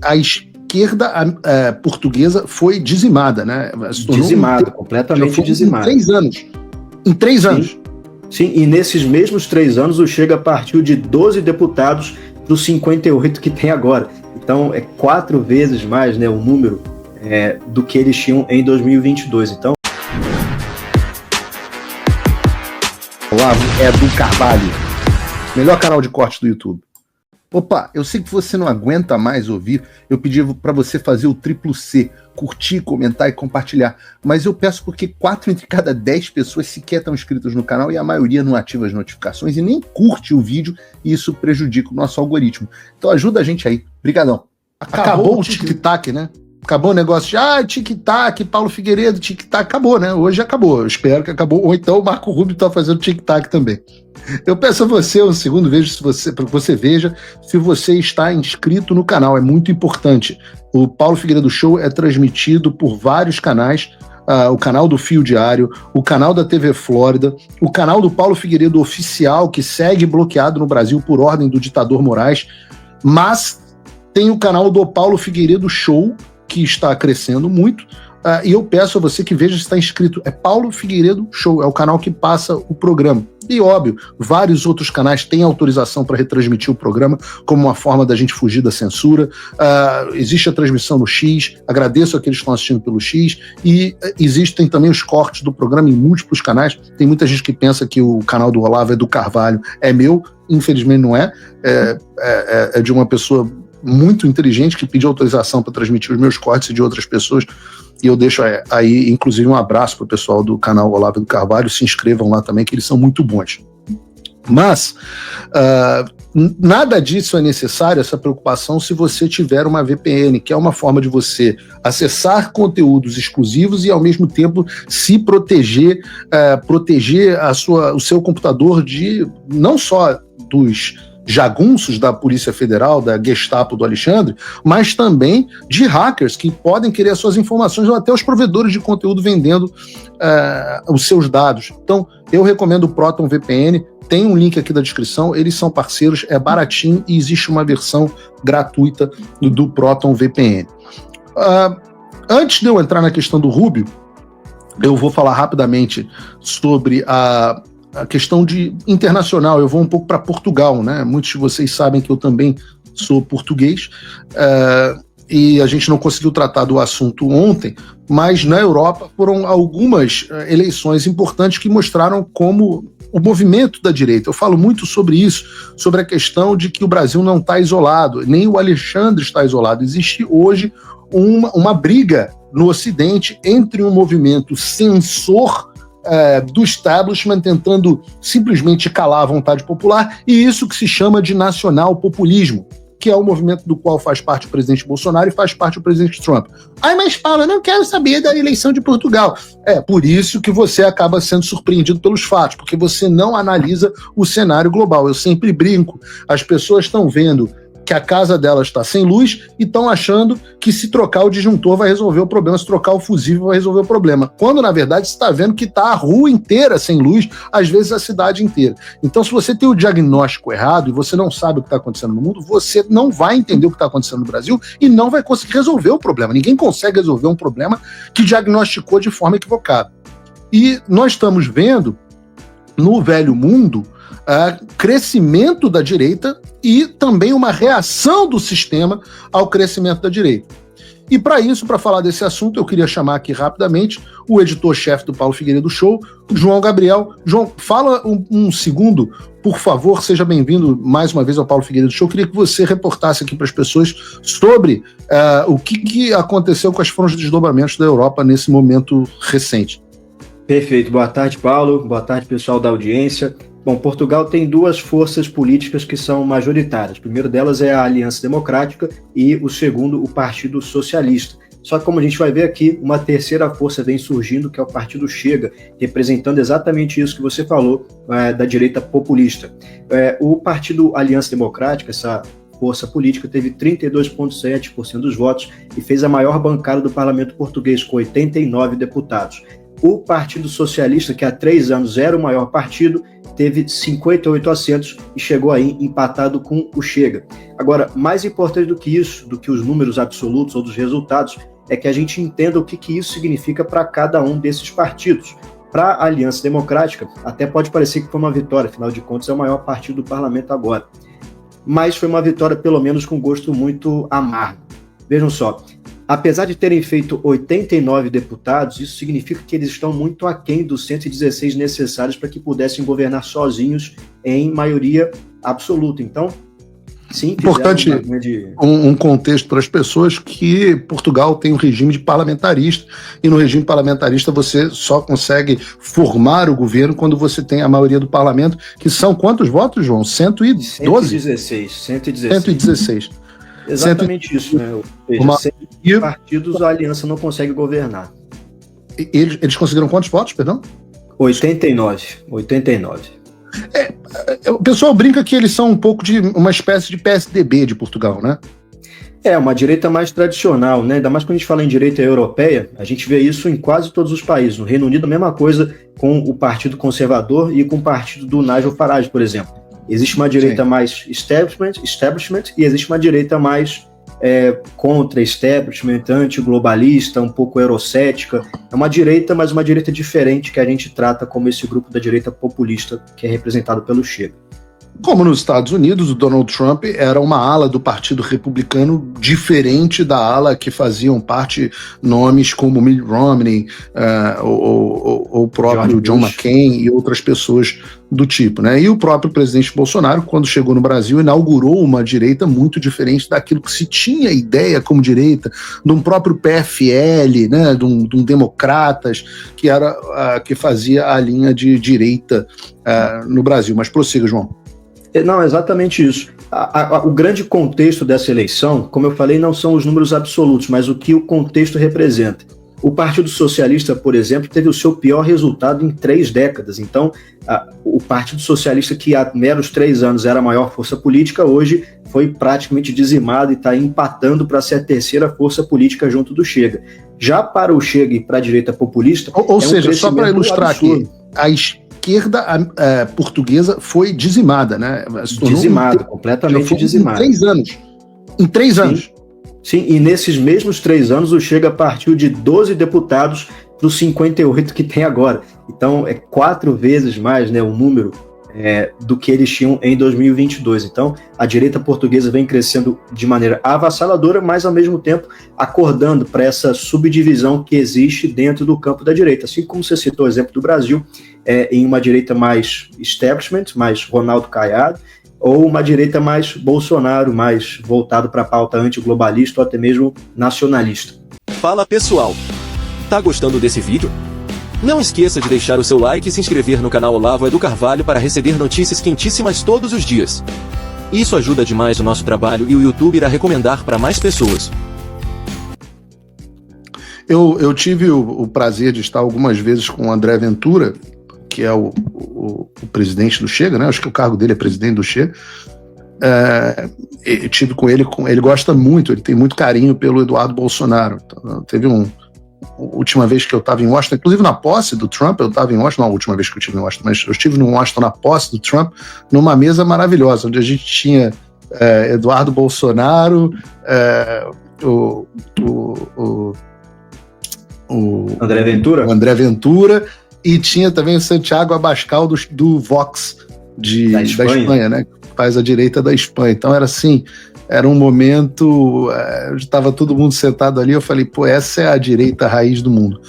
a esquerda portuguesa foi dizimada, né? Dizimada, completamente dizimada. Em 3 anos. Sim, e nesses mesmos 3 anos o Chega partiu de 12 deputados para os 58 que tem agora. Então é 4 vezes mais, né, o número do que eles tinham em 2022. Então, Olavo é do Carvalho, melhor canal de corte do YouTube. Opa, eu sei que você não aguenta mais ouvir, eu pedi para você fazer o triplo C, curtir, comentar e compartilhar, mas eu peço porque 4 entre cada 10 pessoas sequer estão inscritas no canal e a maioria não ativa as notificações e nem curte o vídeo e isso prejudica o nosso algoritmo. Então ajuda a gente aí, brigadão. Acabou o tic-tac, né? Acabou o negócio de tic-tac, Paulo Figueiredo, tic-tac, acabou, né? Hoje acabou, eu espero que acabou. Ou então o Marco Rubio está fazendo tic-tac também. Eu peço a você um segundo, para que você veja se você está inscrito no canal, é muito importante. O Paulo Figueiredo Show é transmitido por vários canais, o canal do Fio Diário, o canal da TV Flórida, o canal do Paulo Figueiredo Oficial, que segue bloqueado no Brasil por ordem do ditador Moraes, mas tem o canal do Paulo Figueiredo Show, que está crescendo muito, e eu peço a você que veja se está inscrito. É Paulo Figueiredo Show, é o canal que passa o programa. E óbvio, vários outros canais têm autorização para retransmitir o programa, como uma forma da gente fugir da censura. Existe a transmissão no X, agradeço a aqueles que estão assistindo pelo X, e existem também os cortes do programa em múltiplos canais. Tem muita gente que pensa que o canal do Olavo é do Carvalho, é meu, infelizmente não é, é de uma pessoa muito inteligente que pediu autorização para transmitir os meus cortes e de outras pessoas, e eu deixo aí inclusive um abraço para o pessoal do canal Olavo do Carvalho, se inscrevam lá também que eles são muito bons. Mas nada disso é necessário, essa preocupação, se você tiver uma VPN, que é uma forma de você acessar conteúdos exclusivos e ao mesmo tempo se proteger o seu computador de não só dos jagunços da Polícia Federal, da Gestapo do Alexandre, mas também de hackers que podem querer as suas informações ou até os provedores de conteúdo vendendo os seus dados. Então, eu recomendo o Proton VPN, tem um link aqui da descrição, eles são parceiros, é baratinho e existe uma versão gratuita do Proton VPN. Antes de eu entrar na questão do Rubio, eu vou falar rapidamente sobre a questão de internacional. Eu vou um pouco para Portugal, né? Muitos de vocês sabem que eu também sou português, e a gente não conseguiu tratar do assunto ontem, mas na Europa foram algumas eleições importantes que mostraram como o movimento da direita, eu falo muito sobre isso, sobre a questão de que o Brasil não está isolado, nem o Alexandre está isolado. Existe hoje uma briga no Ocidente entre um movimento censor do establishment tentando simplesmente calar a vontade popular, e isso que se chama de nacional-populismo, que é o movimento do qual faz parte o presidente Bolsonaro e faz parte o presidente Trump. Mas Paulo, eu não quero saber da eleição de Portugal. É por isso que você acaba sendo surpreendido pelos fatos, porque você não analisa o cenário global. Eu sempre brinco, as pessoas estão vendo que a casa delas está sem luz e estão achando que se trocar o disjuntor vai resolver o problema, se trocar o fusível vai resolver o problema. Quando, na verdade, você está vendo que está a rua inteira sem luz, às vezes a cidade inteira. Então, se você tem o diagnóstico errado e você não sabe o que está acontecendo no mundo, você não vai entender o que está acontecendo no Brasil e não vai conseguir resolver o problema. Ninguém consegue resolver um problema que diagnosticou de forma equivocada. E nós estamos vendo, no velho mundo, crescimento da direita e também uma reação do sistema ao crescimento da direita. E para isso, para falar desse assunto, eu queria chamar aqui rapidamente o editor-chefe do Paulo Figueiredo Show, João Gabriel. João, fala um segundo, por favor, seja bem-vindo mais uma vez ao Paulo Figueiredo Show. Eu queria que você reportasse aqui para as pessoas sobre o que aconteceu, quais foram os desdobramentos da Europa nesse momento recente. Perfeito. Boa tarde, Paulo. Boa tarde, pessoal da audiência. Bom, Portugal tem duas forças políticas que são majoritárias. O primeiro delas é a Aliança Democrática e o segundo, o Partido Socialista. Só que, como a gente vai ver aqui, uma terceira força vem surgindo, que é o Partido Chega, representando exatamente isso que você falou, da direita populista. O Partido Aliança Democrática, essa força política, teve 32,7% dos votos e fez a maior bancada do parlamento português, com 89 deputados. O Partido Socialista, que há 3 anos era o maior partido, teve 58 assentos e chegou aí empatado com o Chega. Agora, mais importante do que isso, do que os números absolutos ou dos resultados, é que a gente entenda o que isso significa para cada um desses partidos. Para a Aliança Democrática, até pode parecer que foi uma vitória, afinal de contas é o maior partido do parlamento agora. Mas foi uma vitória, pelo menos, com gosto muito amargo. Vejam só, apesar de terem feito 89 deputados, isso significa que eles estão muito aquém dos 116 necessários para que pudessem governar sozinhos em maioria absoluta. Então, sim, importante um contexto para as pessoas que Portugal tem um regime de parlamentarista, e no regime parlamentarista você só consegue formar o governo quando você tem a maioria do parlamento, que são quantos votos, João? 112? 116. Exatamente isso, né? Ou seja, sem partidos a aliança não consegue governar. Eles conseguiram quantos votos, perdão? 89. O pessoal brinca que eles são um pouco de uma espécie de PSDB de Portugal, né? É, uma direita mais tradicional, né? Ainda mais quando a gente fala em direita europeia, a gente vê isso em quase todos os países. No Reino Unido, a mesma coisa com o Partido Conservador e com o partido do Nigel Farage, por exemplo. Existe uma direita mais establishment e existe uma direita mais contra establishment, antiglobalista, um pouco eurocética. É uma direita, mas uma direita diferente que a gente trata como esse grupo da direita populista que é representado pelo Chega. Como nos Estados Unidos, o Donald Trump era uma ala do Partido Republicano diferente da ala que faziam parte nomes como Mitt Romney, ou o próprio John McCain e outras pessoas do tipo, né? E o próprio presidente Bolsonaro, quando chegou no Brasil, inaugurou uma direita muito diferente daquilo que se tinha ideia como direita, de um próprio PFL, né? de um Democratas, que fazia a linha de direita no Brasil. Mas prossiga, João. Não, exatamente isso. O grande contexto dessa eleição, como eu falei, não são os números absolutos, mas o que o contexto representa. O Partido Socialista, por exemplo, teve o seu pior resultado em 3 décadas. Então, o Partido Socialista, que há meros 3 anos era a maior força política, hoje foi praticamente dizimado e está empatando para ser a terceira força política junto do Chega. Já para o Chega e para a direita populista... Ou seja, só para ilustrar aqui, a esquerda portuguesa foi dizimada, né? Dizimada, completamente dizimada. Em 3 anos. Sim, e nesses mesmos 3 anos o Chega partiu de 12 deputados para os 58 que tem agora. Então é 4 vezes mais, né, o número do que eles tinham em 2022. Então a direita portuguesa vem crescendo de maneira avassaladora, mas ao mesmo tempo acordando para essa subdivisão que existe dentro do campo da direita. Assim como você citou o exemplo do Brasil, em uma direita mais establishment, mais Ronaldo Caiado, ou uma direita mais Bolsonaro, mais voltado para a pauta antiglobalista ou até mesmo nacionalista. Fala pessoal, tá gostando desse vídeo? Não esqueça de deixar o seu like e se inscrever no canal Olavo Edu Carvalho para receber notícias quentíssimas todos os dias. Isso ajuda demais o nosso trabalho e o YouTube irá recomendar para mais pessoas. Eu tive o prazer de estar algumas vezes com o André Ventura, que é o presidente do Chega, né? Acho que o cargo dele é presidente do Chega. Eu tive com ele, ele gosta muito, ele tem muito carinho pelo Eduardo Bolsonaro. Então, teve última vez que eu estava em Washington, inclusive na posse do Trump, eu estava em Washington, não a última vez que eu estive em Washington, mas eu estive em Washington na posse do Trump, numa mesa maravilhosa, onde a gente tinha Eduardo Bolsonaro, o André Ventura, e tinha também o Santiago Abascal do Vox da Espanha, né? Que faz a direita da Espanha. Então era assim, era um momento, estava todo mundo sentado ali, eu falei, pô, essa é a direita raiz do mundo.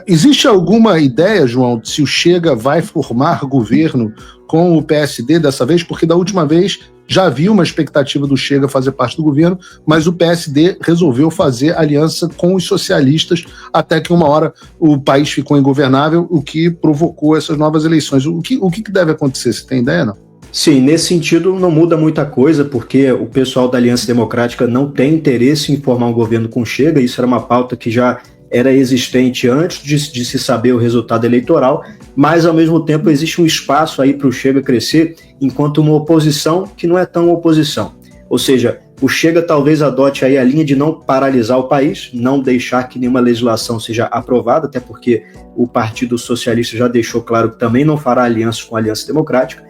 Existe alguma ideia, João, se o Chega vai formar governo com o PSD dessa vez? Porque da última vez já havia uma expectativa do Chega fazer parte do governo, mas o PSD resolveu fazer aliança com os socialistas, até que uma hora o país ficou ingovernável, o que provocou essas novas eleições. O que deve acontecer? Você tem ideia, não? Sim, nesse sentido não muda muita coisa, porque o pessoal da Aliança Democrática não tem interesse em formar um governo com o Chega. Isso era uma pauta que já era existente antes de se saber o resultado eleitoral, mas ao mesmo tempo existe um espaço aí para o Chega crescer enquanto uma oposição que não é tão oposição. Ou seja, O Chega talvez adote aí a linha de não paralisar o país, não deixar que nenhuma legislação seja aprovada, até porque o Partido Socialista já deixou claro que também não fará aliança com a Aliança Democrática,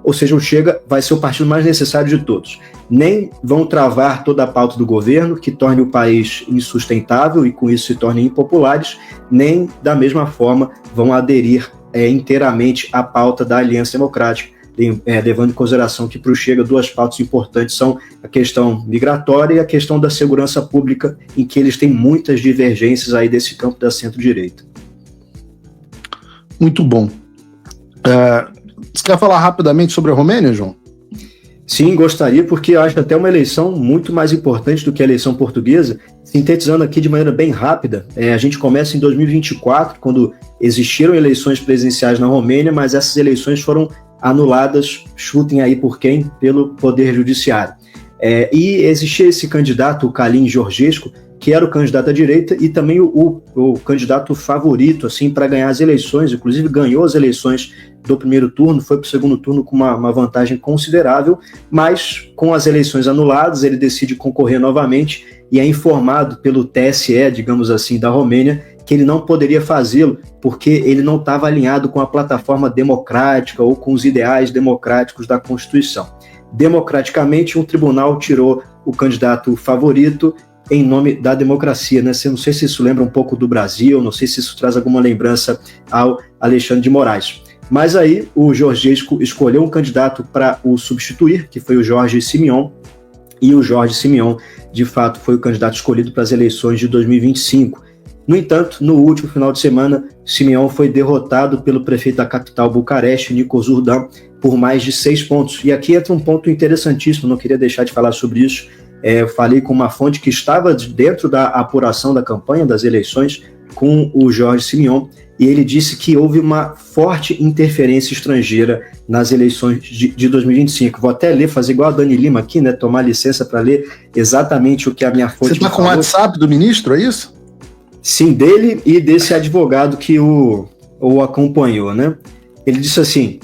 ou seja, o Chega vai ser o partido mais necessário de todos. Nem vão travar toda a pauta do governo, que torne o país insustentável e com isso se tornem impopulares, nem da mesma forma vão aderir inteiramente à pauta da Aliança Democrática, levando em consideração que para o Chega duas pautas importantes são a questão migratória e a questão da segurança pública, em que eles têm muitas divergências aí desse campo da centro-direita. Muito bom. Você quer falar rapidamente sobre a Romênia, João? Sim, gostaria, porque eu acho até uma eleição muito mais importante do que a eleição portuguesa. Sintetizando aqui de maneira bem rápida, a gente começa em 2024, quando existiram eleições presidenciais na Romênia, mas essas eleições foram anuladas, chutem aí por quem? Pelo Poder Judiciário. E existia esse candidato, o Calin Georgescu, que era o candidato à direita e também o candidato favorito assim, para ganhar as eleições, inclusive ganhou as eleições do primeiro turno, foi para o segundo turno com uma vantagem considerável, mas com as eleições anuladas, ele decide concorrer novamente e é informado pelo TSE, digamos assim, da Romênia, que ele não poderia fazê-lo porque ele não estava alinhado com a plataforma democrática ou com os ideais democráticos da Constituição. Democraticamente, um tribunal tirou o candidato favorito em nome da democracia, né? Não sei se isso lembra um pouco do Brasil, não sei se isso traz alguma lembrança ao Alexandre de Moraes. Mas aí o Georgescu escolheu um candidato para o substituir, que foi o Jorge Simion, e o Jorge Simion, de fato, foi o candidato escolhido para as eleições de 2025. No entanto, no último final de semana, Simion foi derrotado pelo prefeito da capital, Bucareste, Nicolas Urdan, por mais de 6 pontos. E aqui entra um ponto interessantíssimo, não queria deixar de falar sobre isso. Eu falei com uma fonte que estava dentro da apuração da campanha das eleições com o Jorge Simion, e ele disse que houve uma forte interferência estrangeira nas eleições de 2025. Vou até ler, fazer igual a Dani Lima aqui, né? Tomar licença para ler exatamente o que a minha fonte Você está com o WhatsApp do ministro, é isso? Sim, dele e desse advogado que o acompanhou, né? Ele disse assim,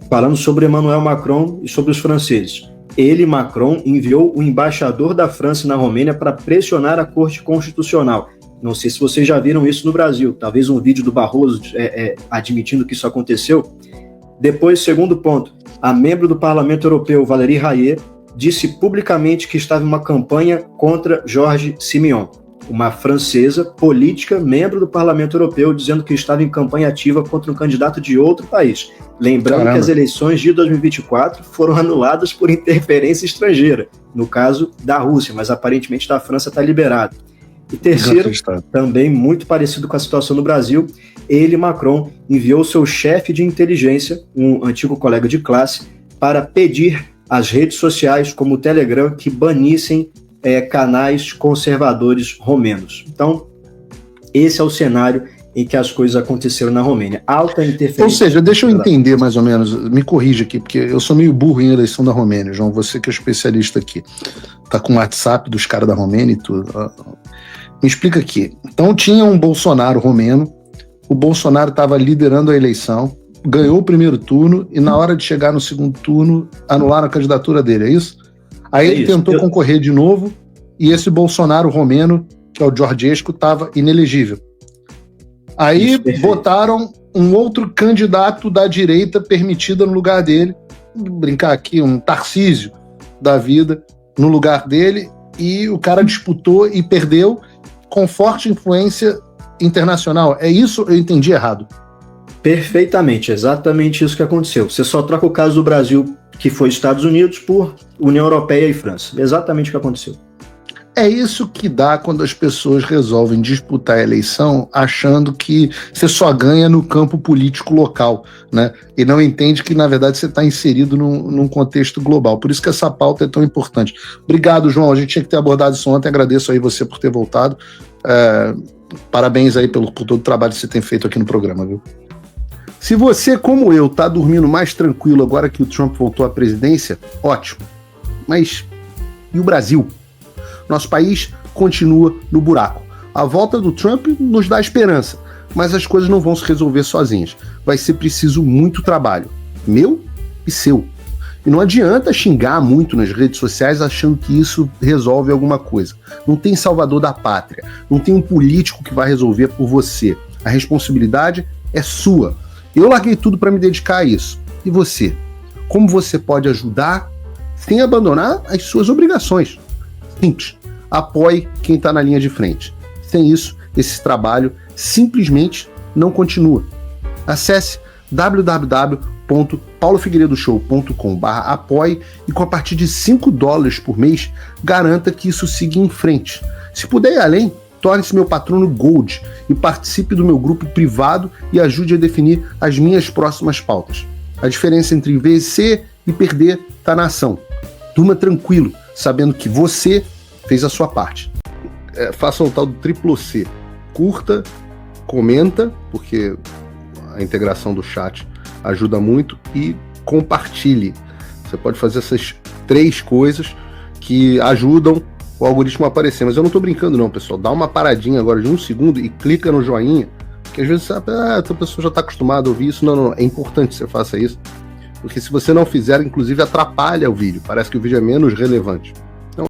falando sobre Emmanuel Macron e sobre os franceses. Ele, Macron, enviou o embaixador da França na Romênia para pressionar a Corte Constitucional. Não sei se vocês já viram isso no Brasil, talvez um vídeo do Barroso admitindo que isso aconteceu. Depois, segundo ponto, a membro do Parlamento Europeu, Valérie Hayer, disse publicamente que estava em uma campanha contra Jorge Simion, uma francesa política, membro do Parlamento Europeu, dizendo que estava em campanha ativa contra um candidato de outro país. Lembrando que as eleições de 2024 foram anuladas por interferência estrangeira, no caso da Rússia, mas aparentemente da França está liberado. E terceiro, também muito parecido com a situação no Brasil, ele, Macron, enviou seu chefe de inteligência, um antigo colega de classe, para pedir às redes sociais, como o Telegram, que banissem canais conservadores romenos. Então, esse é o cenário em que as coisas aconteceram na Romênia. Alta interferência. Ou seja, deixa eu entender mais ou menos, me corrija aqui, porque eu sou meio burro em eleição da Romênia, João, você que é especialista aqui. Tá com o WhatsApp dos caras da Romênia e tudo. Me explica aqui. Então tinha um Bolsonaro romeno, o Bolsonaro estava liderando a eleição, ganhou o primeiro turno e na hora de chegar no segundo turno anularam a candidatura dele, é isso? Aí ele tentou concorrer de novo e esse Bolsonaro romeno, que é o Georgescu, estava inelegível. Aí botaram um outro candidato da direita permitida no lugar dele, brincar aqui, um Tarcísio da vida no lugar dele, e o cara disputou e perdeu com forte influência internacional. É isso? Eu entendi errado. Perfeitamente, exatamente isso que aconteceu. Você só troca o caso do Brasil, que foi Estados Unidos, por União Europeia e França. Exatamente o que aconteceu. É isso que dá quando as pessoas resolvem disputar a eleição achando que você só ganha no campo político local, né? E não entende que, na verdade, você está inserido num contexto global. Por isso que essa pauta é tão importante. Obrigado, João. A gente tinha que ter abordado isso ontem. Agradeço aí você por ter voltado. Parabéns aí por todo o trabalho que você tem feito aqui no programa, viu? Se você, como eu, está dormindo mais tranquilo agora que o Trump voltou à presidência, ótimo. Mas e o Brasil? Nosso país continua no buraco. A volta do Trump nos dá esperança, mas as coisas não vão se resolver sozinhas. Vai ser preciso muito trabalho, meu e seu. E não adianta xingar muito nas redes sociais achando que isso resolve alguma coisa. Não tem salvador da pátria. Não tem um político que vai resolver por você. A responsabilidade é sua. Eu larguei tudo para me dedicar a isso. E você? Como você pode ajudar sem abandonar as suas obrigações? Simples. Apoie quem está na linha de frente. Sem isso, esse trabalho simplesmente não continua. Acesse www.paulofigueiredoshow.com/apoie e com a partir de $5 por mês, garanta que isso siga em frente. Se puder ir além, torne-se meu patrono Gold e participe do meu grupo privado e ajude a definir as minhas próximas pautas. A diferença entre vencer e perder está na ação. Durma tranquilo, sabendo que você fez a sua parte. Faça o tal do triplo C. Curta, comenta, porque a integração do chat ajuda muito, e compartilhe. Você pode fazer essas 3 coisas que ajudam o algoritmo a aparecer. Mas eu não estou brincando não, pessoal. Dá uma paradinha agora de 1 segundo e clica no joinha, porque às vezes sabe, essa pessoa já está acostumada a ouvir isso. Não, é importante que você faça isso, porque se você não fizer, inclusive atrapalha o vídeo. Parece que o vídeo é menos relevante.